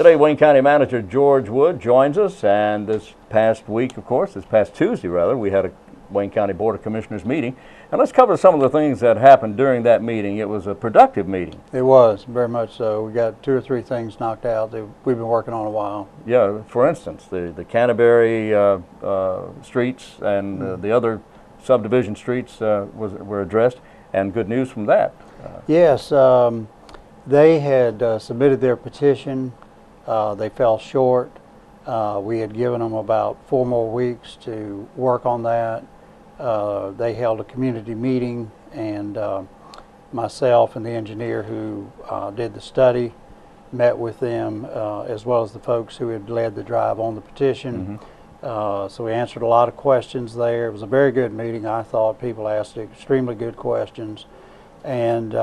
Today, Wayne County Manager George Wood joins us, and this past week, of course, this past Tuesday rather, we had a Wayne County Board of Commissioners meeting. And let's cover some of the things that happened during that meeting. It was a productive meeting. It was, very much so. We got 2 or 3 things knocked out that we've been working on a while. Yeah, for instance, the Canterbury streets and the other subdivision streets were addressed, and good news from that. Yes, they had submitted their petition. They fell short. We had given them about 4 more weeks to work on that. They held a community meeting, and myself and the engineer who did the study met with them, as well as the folks who had led the drive on the petition. So we answered a lot of questions there. It was a very good meeting, I thought. People asked extremely good questions, and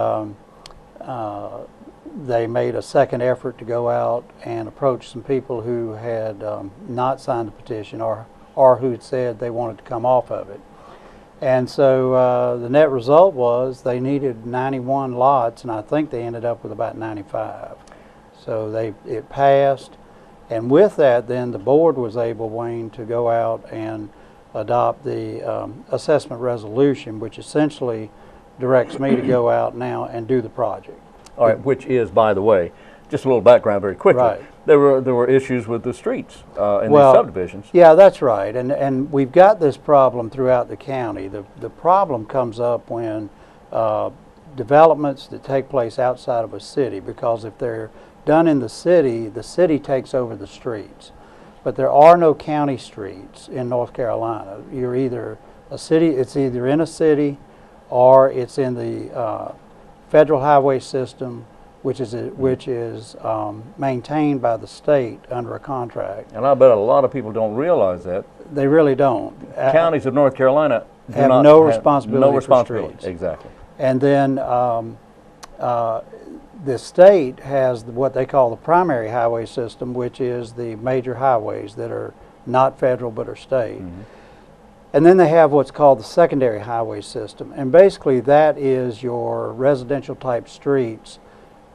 they made a second effort to go out and approach some people who had not signed the petition or who had said they wanted to come off of it. And so the net result was they needed 91 lots, and I think they ended up with about 95. So it passed, and with that then the board was able, Wayne, to go out and adopt the assessment resolution, which essentially directs me to go out now and do the project. All right, which is, by the way, just a little background very quickly. Right. There were issues with the streets in these subdivisions. Yeah, that's right, and we've got this problem throughout the county. The problem comes up when developments that take place outside of a city, because if they're done in the city takes over the streets. But there are no county streets in North Carolina. You're either a city, it's either in a city, or it's in the federal highway system, which is maintained by the state under a contract. And I bet a lot of people don't realize that. They really don't. Counties of North Carolina have no responsibility for streets. Exactly. And then the state has what they call the primary highway system, which is the major highways that are not federal but are state. And then they have what's called the secondary highway system. And basically that is your residential type streets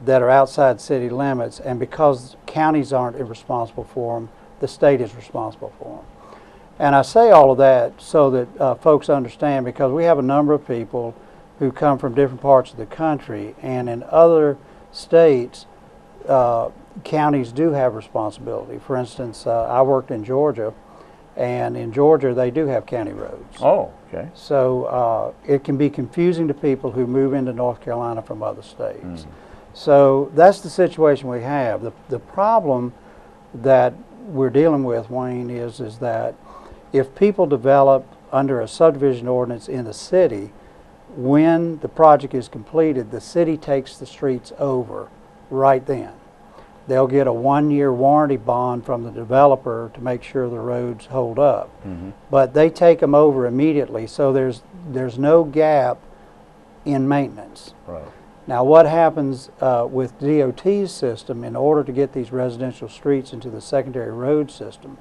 that are outside city limits, and because counties aren't responsible for them, the state is responsible for them. And I say all of that so that folks understand, because we have a number of people who come from different parts of the country, and in other states, counties do have responsibility. For instance, I worked in Georgia, and in Georgia they do have county roads. Oh, okay. So it can be confusing to people who move into North Carolina from other states. So that's the situation we have. The problem that we're dealing with, Wayne, is that if people develop under a subdivision ordinance in the city, when the project is completed, the city takes the streets over right then. They'll get a 1-year warranty bond from the developer to make sure the roads hold up. But they take them over immediately, so there's no gap in maintenance. Right. Now what happens with DOT's system, in order to get these residential streets into the secondary road system,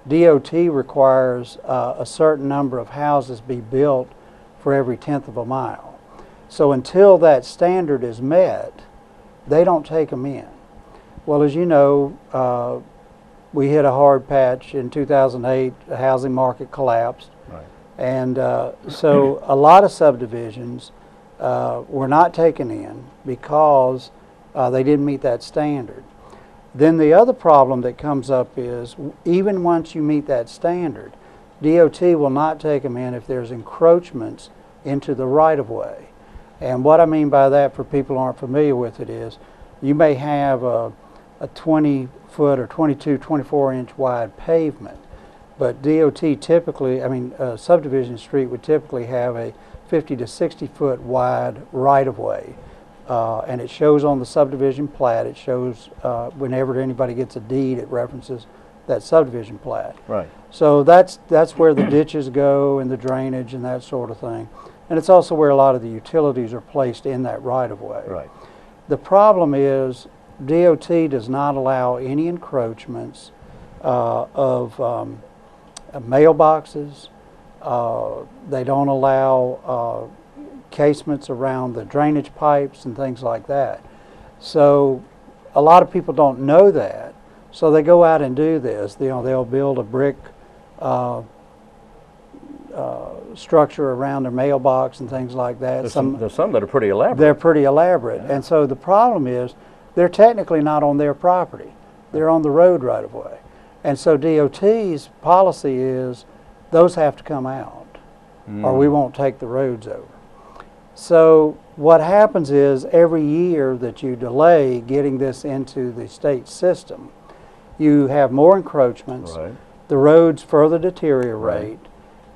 DOT requires a certain number of houses be built for every 1/10 of a mile. So until that standard is met, they don't take them in. Well, as you know, we hit a hard patch in 2008, the housing market collapsed. Right. And so a lot of subdivisions were not taken in because they didn't meet that standard. Then the other problem that comes up is, even once you meet that standard, DOT will not take them in if there's encroachments into the right-of-way. And what I mean by that, for people who aren't familiar with it, is you may have a 20-foot or 22, 24-inch wide pavement, but DOT typically, a subdivision street would typically have a 50 to 60-foot wide right-of-way. And it shows on the subdivision plat. It shows whenever anybody gets a deed, it references that subdivision plat. Right. So that's where the ditches go and the drainage and that sort of thing. And it's also where a lot of the utilities are placed in that right-of-way. Right. The problem is DOT does not allow any encroachments of mailboxes. They don't allow casements around the drainage pipes and things like that. So a lot of people don't know that, So they go out and do this. They'll build a brick structure around their mailbox and things like that. There's some that are pretty elaborate. They're pretty elaborate. Yeah. And so the problem is they're technically not on their property. They're on the road right of way. And so DOT's policy is those have to come out or we won't take the roads over. So what happens is every year that you delay getting this into the state system, you have more encroachments. Right. The roads further deteriorate.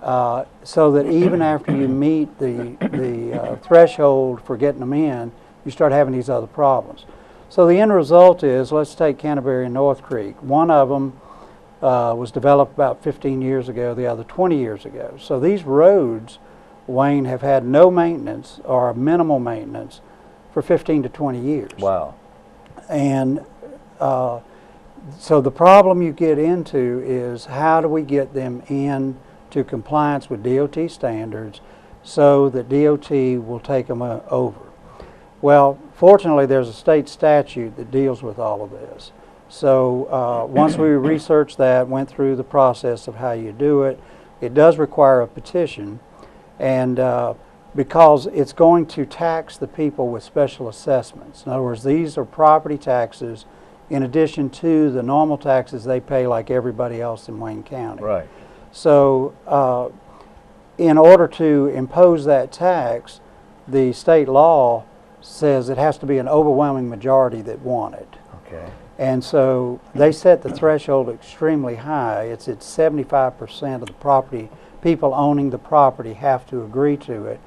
So that even after you meet the threshold for getting them in, you start having these other problems. So the end result is, let's take Canterbury and North Creek. One of them was developed about 15 years ago, the other 20 years ago. So these roads, Wayne, have had no maintenance or minimal maintenance for 15 to 20 years. Wow. And so the problem you get into is how do we get them in to compliance with DOT standards so that DOT will take them over. Well, fortunately, there's a state statute that deals with all of this. So once we researched that, went through the process of how you do it, it does require a petition, and because it's going to tax the people with special assessments. In other words, these are property taxes in addition to the normal taxes they pay like everybody else in Wayne County. Right. So in order to impose that tax, the state law says it has to be an overwhelming majority that want it. Okay. And so they set the threshold extremely high. It's at 75% of the property, people owning the property have to agree to it,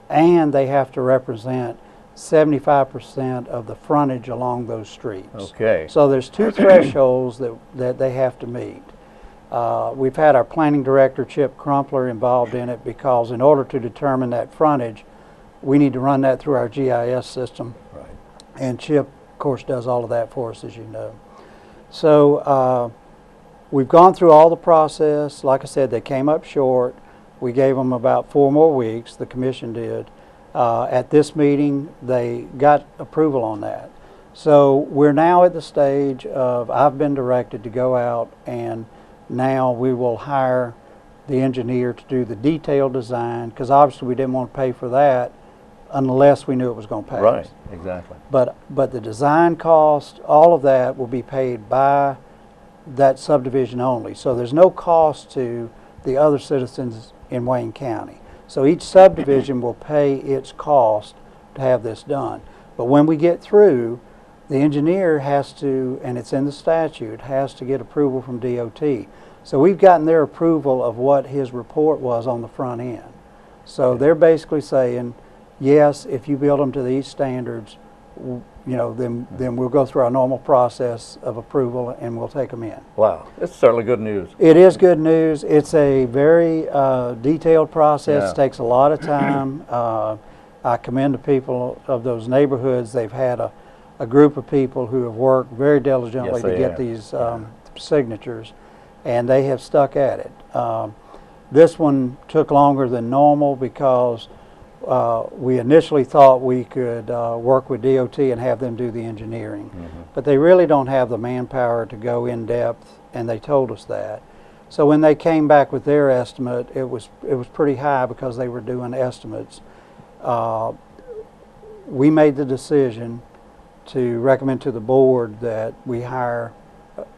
and they have to represent 75% of the frontage along those streets. Okay. So there's two thresholds that they have to meet. We've had our planning director, Chip Crumpler, involved in it because in order to determine that frontage, we need to run that through our GIS system. Right. And Chip, of course, does all of that for us, as you know. So we've gone through all the process. Like I said, they came up short. We gave them about 4 more weeks, the commission did. At this meeting, they got approval on that. So we're now at the stage of, I've been directed to go out, and now we will hire the engineer to do the detailed design, because obviously we didn't want to pay for that unless we knew it was going to pass. Right, exactly. But the design cost, all of that will be paid by that subdivision only. So there's no cost to the other citizens in Wayne County. So each subdivision will pay its cost to have this done. But when we get through, the engineer has to, and it's in the statute, has to get approval from DOT. So we've gotten their approval of what his report was on the front end. So they're basically saying, yes, if you build them to these standards, then we'll go through our normal process of approval and we'll take them in. Wow, it's certainly good news. It is good news. It's a very detailed process. Yeah. It takes a lot of time. I commend the people of those neighborhoods. They've had a group of people who have worked very diligently Yes, to they get have. these signatures, and they have stuck at it. This one took longer than normal because we initially thought we could work with DOT and have them do the engineering. Mm-hmm. But they really don't have the manpower to go in depth, and they told us that. So when they came back with their estimate, it was pretty high because they were doing estimates. We made the decision to recommend to the board that we hire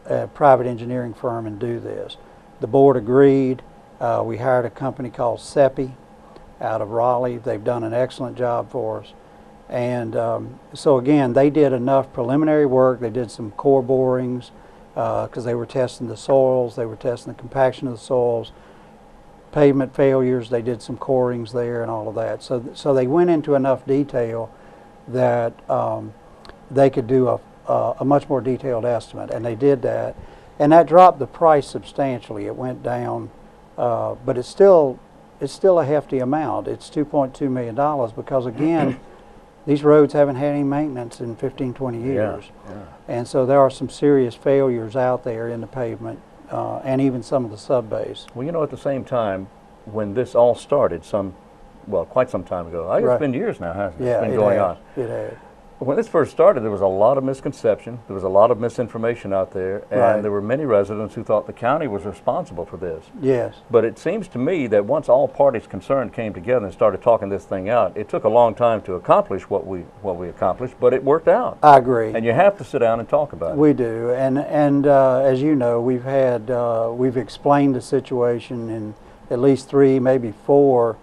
a private engineering firm and do this. The board agreed. We hired a company called SEPI out of Raleigh. They've done an excellent job for us. And so again, they did enough preliminary work. They did some core borings because they were testing the soils. They were testing the compaction of the soils. Pavement failures, they did some corings there and all of that. So they went into enough detail that they could do a much more detailed estimate, and they did that. And that dropped the price substantially. It went down, but it's still a hefty amount. It's $2.2 million because, again, these roads haven't had any maintenance in 15, 20 years. Yeah. And so there are some serious failures out there in the pavement and even some of the sub-base. Well, at the same time, when this all started quite some time ago, I guess Right. it's been years now, hasn't it? Yeah, It's been going on. It has. When this first started, there was a lot of misconception. There was a lot of misinformation out there, and Right. there were many residents who thought the county was responsible for this. Yes. But it seems to me that once all parties concerned came together and started talking this thing out, it took a long time to accomplish what we accomplished, but it worked out. I agree. And you have to sit down and talk about it. We do, and as you know, we've explained the situation in at least 3, maybe 4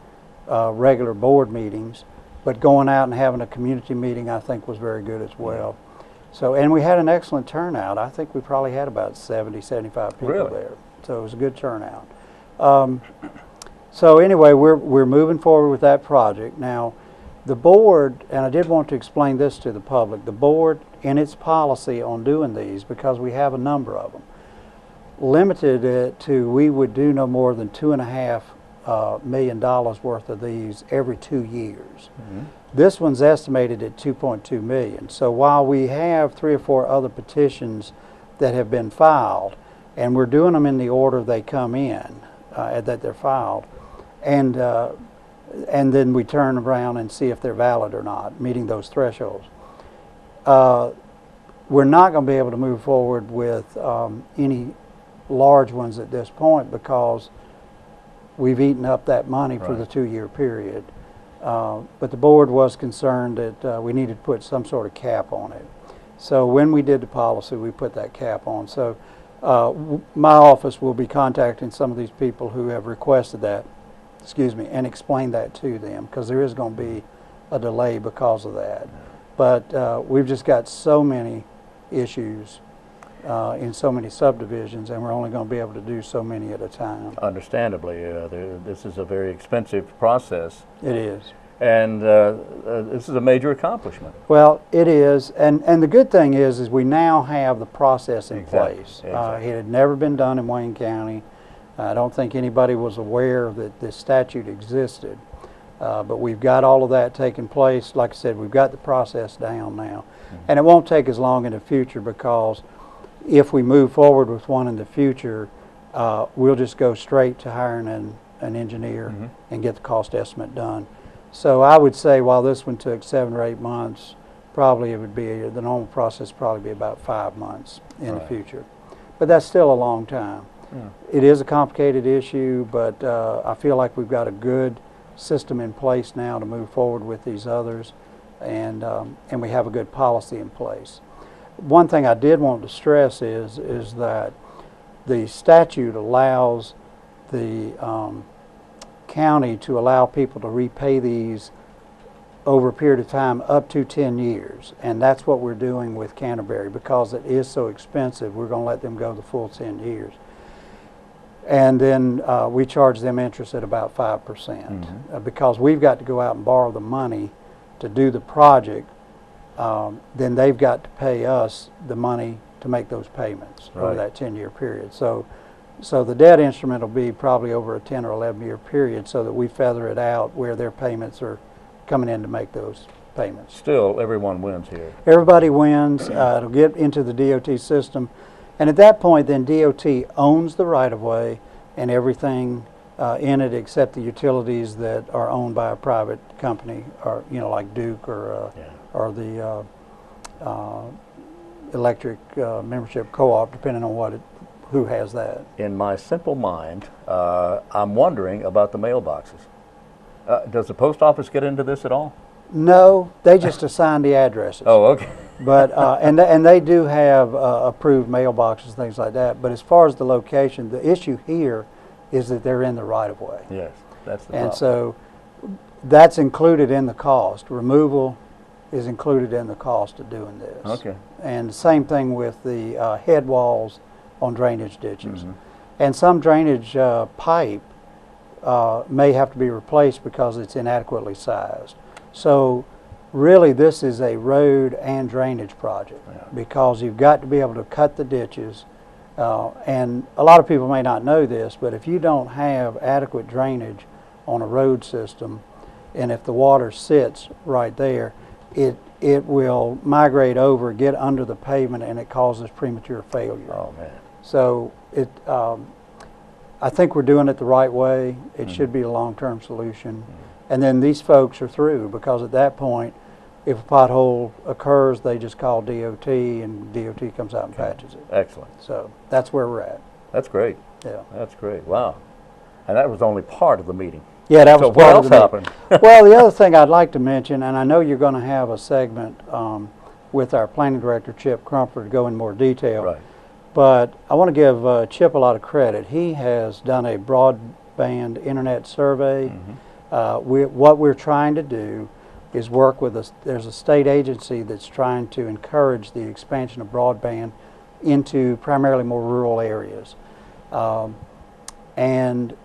regular board meetings. But going out and having a community meeting, I think, was very good as well. So, and we had an excellent turnout. I think we probably had about 70, 75 people Really? there. So it was a good turnout. So anyway, we're moving forward with that project. Now, the board, and I did want to explain this to the public, the board, in its policy on doing these, because we have a number of them, limited it to we would do no more than $2.5 million worth of these every 2 years. Mm-hmm. This one's estimated at $2.2 million. So while we have 3 or 4 other petitions that have been filed, and we're doing them in the order they come in, that they're filed, and then we turn around and see if they're valid or not, meeting those thresholds. We're not going to be able to move forward with any large ones at this point because we've eaten up that money for the 2-year period. But the board was concerned that we needed to put some sort of cap on it. So when we did the policy, we put that cap on. So my office will be contacting some of these people who have requested that, and explain that to them, because there is going to be a delay because of that. But we've just got so many issues in so many subdivisions, and we're only going to be able to do so many at a time. Understandably, this is a very expensive process. It is. And this is a major accomplishment. Well, it is, and the good thing is we now have the process in Exactly. place. Exactly. It had never been done in Wayne County. I don't think anybody was aware that this statute existed, but we've got all of that taking place. Like I said, we've got the process down now, and it won't take as long in the future, because if we move forward with one in the future, we'll just go straight to hiring an engineer and get the cost estimate done. So I would say while this one took 7 or 8 months, probably it would be, the normal process probably be about 5 months in the future. But that's still a long time. It is a complicated issue, but I feel like we've got a good system in place now to move forward with these others, and we have a good policy in place. One thing I did want to stress is that the statute allows the county to allow people to repay these over a period of time up to 10 years. And that's what we're doing with Canterbury. Because it is so expensive, we're going to let them go the full 10 years. And then we charge them interest at about 5%. Because we've got to go out and borrow the money to do the project, then they've got to pay us the money to make those payments over that 10-year period. So the debt instrument will be probably over a 10 or 11-year period, so that we feather it out where their payments are coming in to make those payments. Still, everyone wins here. Everybody wins. It'll get into the DOT system, and at that point, then DOT owns the right-of-way and everything in it, except the utilities that are owned by a private company, or like Duke or the electric membership co-op, depending on who has that. In my simple mind, I'm wondering about the mailboxes. Does the post office get into this at all? No, they just assign the addresses. Oh, okay. But and they do have approved mailboxes, things like that. But as far as the location, the issue here is that they're in the right-of-way. Yes, that's the And problem. so that's included in the cost. Removal is included in the cost of doing this. Okay. And the same thing with the head walls on drainage ditches. And some drainage pipe may have to be replaced because it's inadequately sized. So really this is a road and drainage project, because you've got to be able to cut the ditches. And a lot of people may not know this, but if you don't have adequate drainage on a road system, and if the water sits right there, it will migrate over, get under the pavement, and it causes premature failure. Oh, man. So I think we're doing it the right way. It should be a long-term solution. And then these folks are through, because at that point, if a pothole occurs, they just call DOT, and DOT comes out and patches it. Excellent. So that's where we're at. That's great. Yeah. That's great. Wow. And that was only part of the meeting. Yeah, that So was what part else of the happened? Well, the other thing I'd like to mention, and I know you're going to have a segment with our planning director, Chip Crumper, to go in more detail. Right. But I want to give Chip a lot of credit. He has done a broadband internet survey. What we're trying to do is work with there's a state agency that's trying to encourage the expansion of broadband into primarily more rural areas. And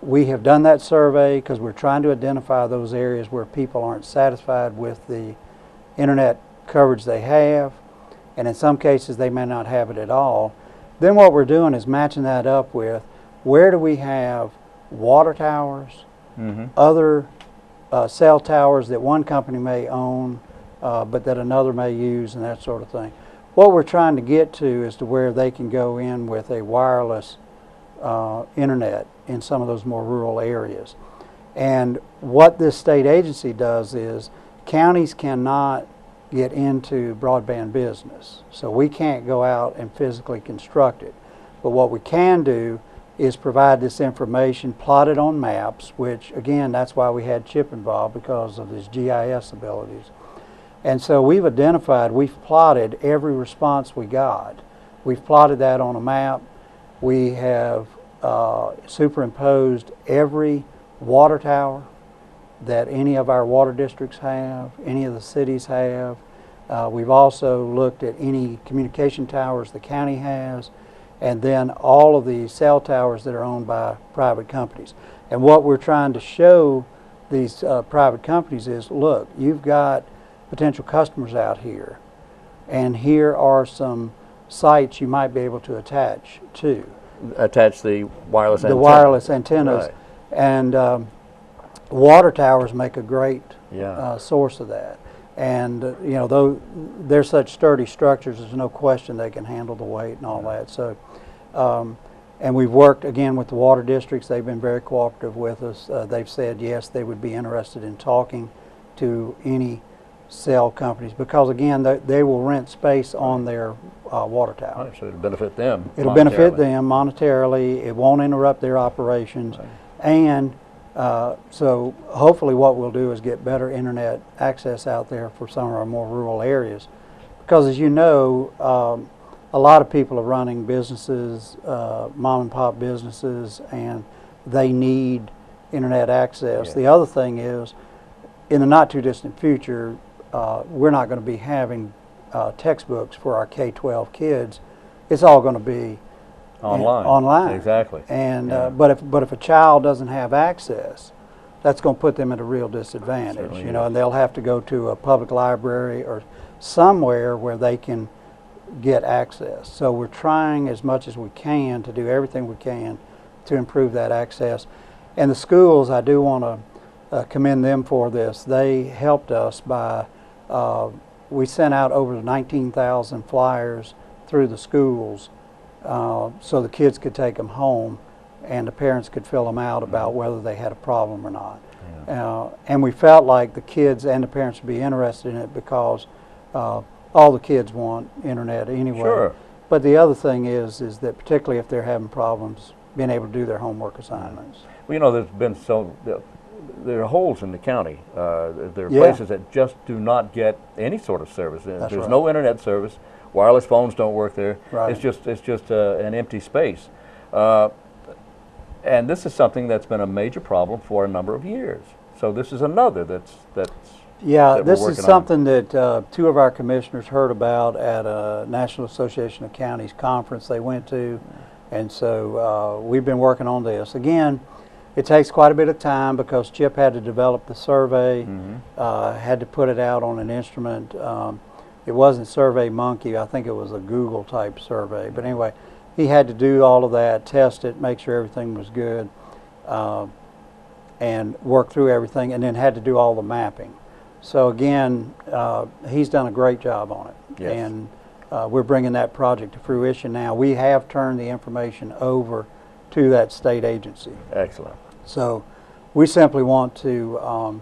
we have done that survey because we're trying to identify those areas where people aren't satisfied with the internet coverage they have, and in some cases they may not have it at all. Then what we're doing is matching that up with where do we have water towers, other cell towers that one company may own but that another may use, and that sort of thing. What we're trying to get to is to where they can go in with a wireless internet in some of those more rural areas. And what this state agency does is counties cannot get into broadband business. So we can't go out and physically construct it. But what we can do is provide this information plotted on maps, which again, that's why we had Chip involved, because of his GIS abilities. And so we've plotted every response we got. We've plotted that on a map. We have superimposed every water tower that any of our water districts have, any of the cities have. We've also looked at any communication towers the county has, and then all of the cell towers that are owned by private companies. And what we're trying to show these private companies is, look, you've got potential customers out here, and here are some sites you might be able to attach to. Attach the wireless antenna. The wireless antennas. Right. And water towers make a great Yeah. source of that. And you know, though they're such sturdy structures, there's no question they can handle the weight and all that. So, and we've worked again with the water districts. They've been very cooperative with us. They've said yes, they would be interested in talking to any cell companies, because again, they will rent space on their water tower. Right, so it'll benefit them. It'll benefit them monetarily. It won't interrupt their operations. Right. And so hopefully what we'll do is get better internet access out there for some of our more rural areas. Because as you know, a lot of people are running businesses, mom and pop businesses, and they need internet access. Yeah. The other thing is, in the not too distant future, we're not going to be having textbooks for our K-12 kids. It's all going to be online. Exactly. And Yeah. but if a child doesn't have access, that's going to put them at a real disadvantage. Certainly You know, is. and they'll have to go to a public library or somewhere where they can get access. So we're trying as much as we can to do everything we can to improve that access. And the schools, I do want to commend them for this. They helped us by we sent out over 19,000 flyers through the schools so the kids could take them home and the parents could fill them out about whether they had a problem or not. Yeah. And we felt like the kids and the parents would be interested in it because all the kids want internet anyway. Sure. But the other thing is that particularly if they're having problems being able to do their homework assignments. Well, you know, there's been there are holes in the county. There are Yeah. places that just do not get any sort of service. That's There's right. no internet service. Wireless phones don't work there. Right. It's just an empty space. And this is something that's been a major problem for a number of years. So this is another that's Yeah, that we're this is working on. something that two of our commissioners heard about at a National Association of Counties conference they went to, and so we've been working on this. Again, it takes quite a bit of time because Chip had to develop the survey, had to put it out on an instrument. It wasn't SurveyMonkey, I think it was a Google type survey, but anyway, he had to do all of that, test it, make sure everything was good, and work through everything, and then had to do all the mapping. So again, he's done a great job on it. Yes. And we're bringing that project to fruition now. We have turned the information over to that state agency. excellent. So we simply want to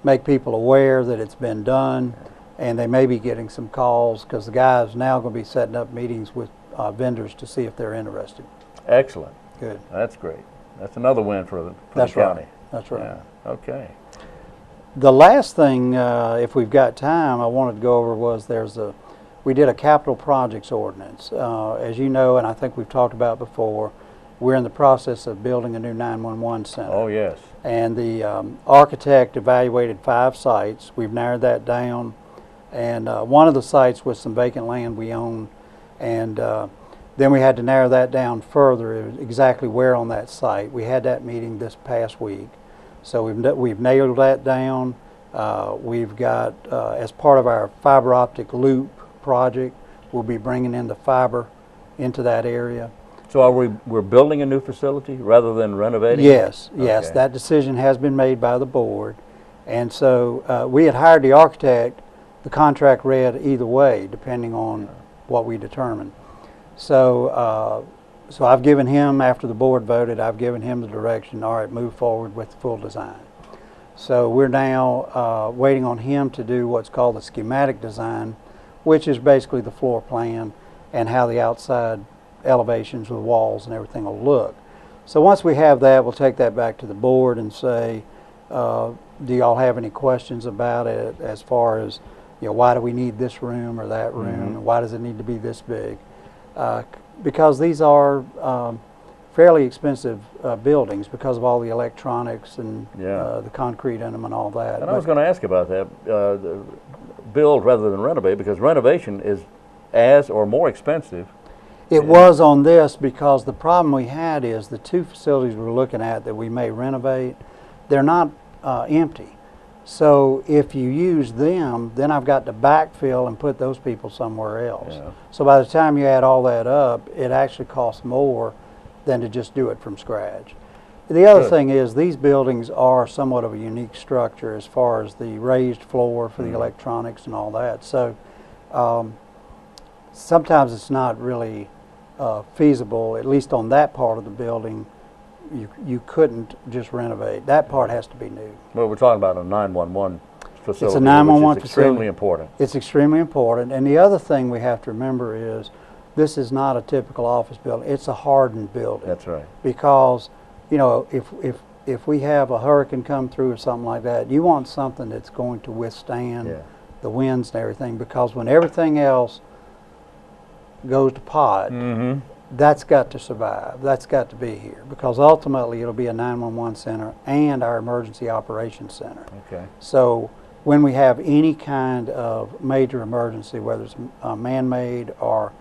make people aware that it's been done, and they may be getting some calls because the guy is now going to be setting up meetings with vendors to see if they're interested. Excellent. Good. That's great. That's another win for the That's county. Right. That's right. Yeah. Okay. The last thing, if we've got time, I wanted to go over was we did a capital projects ordinance. As you know, and I think we've talked about before, we're in the process of building a new 911 center. Oh, yes. And the architect evaluated 5 sites. We've narrowed that down. And one of the sites was some vacant land we own. And then we had to narrow that down further, exactly where on that site. We had that meeting this past week. So we've nailed that down. We've got, as part of our fiber optic loop project, we'll be bringing in the fiber into that area. So we're building a new facility rather than renovating? Yes, yes. Okay. That decision has been made by the board. And so we had hired the architect. The contract read either way, depending on what we determined. So so I've given him, after the board voted, I've given him the direction, all right, move forward with the full design. So we're now waiting on him to do what's called the schematic design, which is basically the floor plan and how the outside elevations with walls and everything will look. So once we have that, we'll take that back to the board and say, do y'all have any questions about it as far as, why do we need this room or that room? Mm-hmm. Why does it need to be this big? Because these are fairly expensive buildings because of all the electronics and the concrete in them and all that. And I was going to ask about that, build rather than renovate, because renovation is as or more expensive. It was on this because the problem we had is the 2 facilities we're looking at that we may renovate, they're not empty. So if you use them, then I've got to backfill and put those people somewhere else. Yeah. So by the time you add all that up, it actually costs more than to just do it from scratch. The other thing is these buildings are somewhat of a unique structure as far as the raised floor for the electronics and all that. So sometimes it's not really feasible, at least on that part of the building. You couldn't just renovate. That part has to be new. Well, we're talking about a 911 facility. It's a 911 which is extremely important. It's extremely important. And the other thing we have to remember is this is not a typical office building. It's a hardened building. That's right. Because, if we have a hurricane come through or something like that, you want something that's going to withstand the winds and everything, because when everything else goes to pot, that's got to survive. That's got to be here, because ultimately it'll be a 911 center and our emergency operations center. Okay. So when we have any kind of major emergency, whether it's man-made or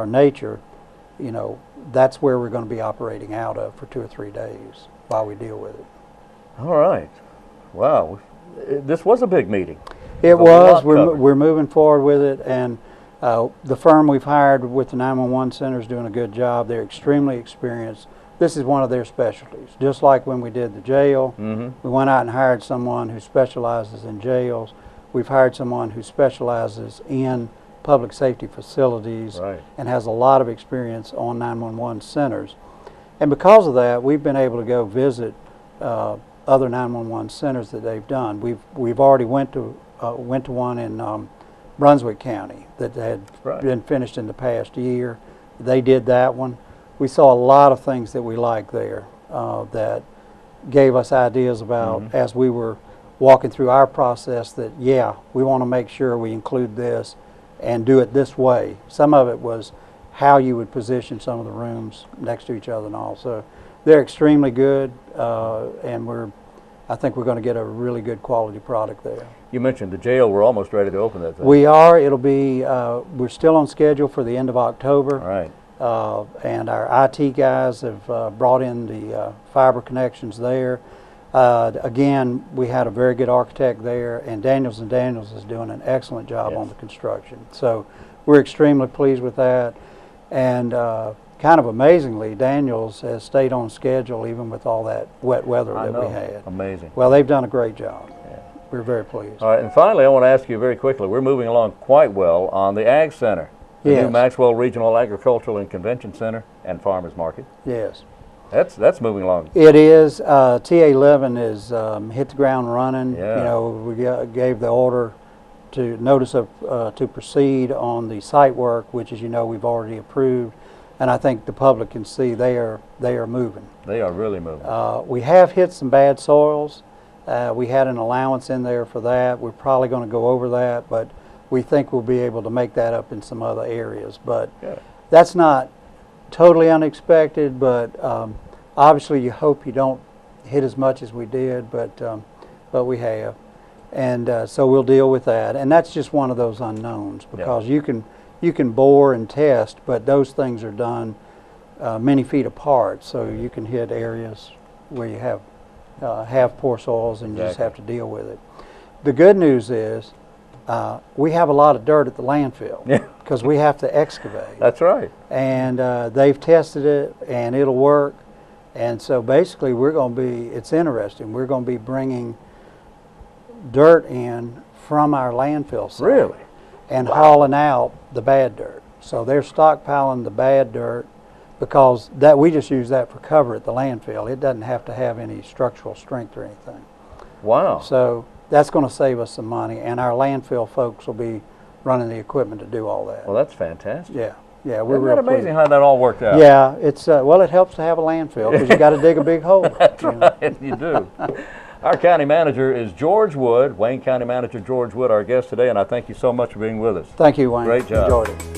nature, that's where we're going to be operating out of for 2 or 3 days while we deal with it. All right. Wow. This was a big meeting. It was. We're moving forward with it, and the firm we've hired with the 911 center is doing a good job. They're extremely experienced. This is one of their specialties. Just like when we did the jail, we went out and hired someone who specializes in jails. We've hired someone who specializes in public safety facilities and has a lot of experience on 911 centers. And because of that, we've been able to go visit other 911 centers that they've done. We've already went to one in Brunswick County that had been finished in the past year. They did that one. We saw a lot of things that we liked there that gave us ideas about as we were walking through our process that, we want to make sure we include this and do it this way. Some of it was how you would position some of the rooms next to each other and all. So they're extremely good, and I think we're going to get a really good quality product there. You mentioned the jail. We're almost ready to open that thing. We are. It'll be, we're still on schedule for the end of October. All right. And our IT guys have brought in the fiber connections there. Again, we had a very good architect there, and Daniels & Daniels is doing an excellent job on the construction. So we're extremely pleased with that. And kind of amazingly, Daniels has stayed on schedule even with all that wet weather that we had. Amazing. Well, they've done a great job. Yeah. We're very pleased. All right, and finally, I want to ask you very quickly, we're moving along quite well on the Ag Center, the new Maxwell Regional Agricultural and Convention Center and Farmers Market. Yes. That's moving along. It is. TA11 is hit the ground running. Yeah. You know, we gave the order to notice of to proceed on the site work, which, as you know, we've already approved, and I think the public can see they are moving. They are really moving. We have hit some bad soils. We had an allowance in there for that. We're probably going to go over that, but we think we'll be able to make that up in some other areas. But that's not totally unexpected, but obviously you hope you don't hit as much as we did, but we have. And so we'll deal with that. And that's just one of those unknowns, because you can bore and test, but those things are done many feet apart, so you can hit areas where you have poor soils, and you just have to deal with it. The good news is we have a lot of dirt at the landfill because we have to excavate. That's right. And they've tested it, and it'll work. And so basically it's interesting, we're going to be bringing dirt in from our landfill site. Really? And hauling out the bad dirt. So they're stockpiling the bad dirt, because we just use that for cover at the landfill. It doesn't have to have any structural strength or anything. Wow. So that's going to save us some money, and our landfill folks will be running the equipment to do all that. Well, that's fantastic. Yeah, we're Isn't real that amazing pleased. how that all worked out? Yeah, it's well, it helps to have a landfill, because you got to dig a big hole. That's right, you do. Our county manager is George Wood, Wayne County Manager George Wood, our guest today, and I thank you so much for being with us. Thank you, Wayne. Great job. Enjoyed it.